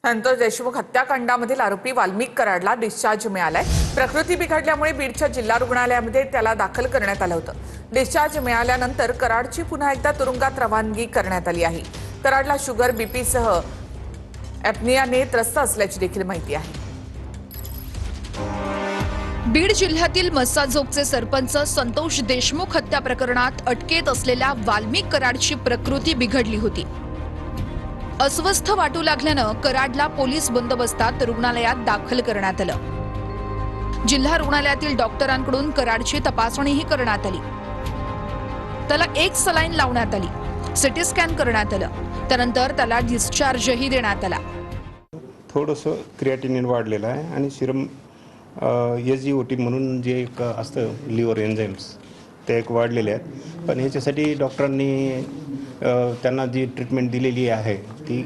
संतोष देशमुख हत्याकांडामधील आरोपी वाल्मिक कराडला डिस्चार्ज मिळालाय। प्रकृती बिघडल्यामुळे बीडच्या जिल्हा रुग्णालयामध्ये त्याला दाखल करण्यात आलं होतं। डिस्चार्ज मिळाल्यानंतर कराडची पुन्हा एकदा तुरुंगात रवानगी करण्यात आली आहे। कराडला शुगर बीपीसह ॲपनियाने त्रस्त असल्याची देखील माहिती आहे। बीड जिल्ह्यातील मस्साजोगचे सरपंच संतोष देशमुख हत्या प्रकरणात अटकेत असलेल्या वाल्मिक कराडची प्रकृती बिघडली होती। अस्वस्थ वाटू लागल्यानं कराडला पोलीस बंदोबस्तात रुग्णालयात दाखल करण्यात आलं। जिल्हा रुग्णालयातील डॉक्टरांकडून कराडची तपासणीही करण्यात आली। त्याला एक सलाईन लावण्यात आली, सिटी स्कॅन करण्यात आलं। त्यानंतर त्याला डिस्चार्जही देण्यात आला। थोडंसं क्रिएटिनिन वाढलेलं आहे आणि सिरम SGOT म्हणून जे एक असतं लिव्हर एन्झाईम्स ते एक वाढलेले आहेत। पण ह्याच्यासाठी डॉक्टरांनी त्यांना जी ट्रीटमेंट दिलेली आहे ती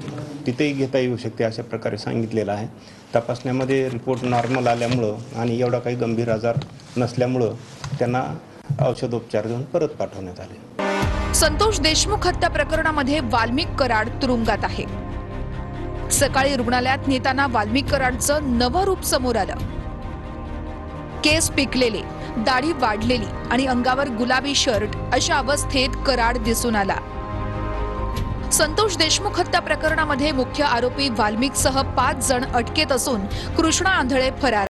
तिथेही घेता येऊ शकते अशा प्रकारे सांगितलेलं आहे। तपासण्यामध्ये रिपोर्ट नॉर्मल आल्यामुळं आणि एवढा काही गंभीर आजार नसल्यामुळं त्यांना औषधोपचार देऊन परत पाठवण्यात आले। संतोष देशमुख हत्या प्रकरणामध्ये वाल्मिक कराड तुरुंगात आहे। सकाळी रुग्णालयात नेताना वाल्मिक कराडचं नवं रूप समोर आलं। केस पिकलेले, दाढी वाढलेली आणि अंगावर गुलाबी शर्ट अशा अवस्थेत कराड दिसून आला। संतोष देशमुख हत्या प्रकरणामध्ये मुख्य आरोपी वाल्मिकसह 5 जण अटकेत असून कृष्णा आंधळे फरार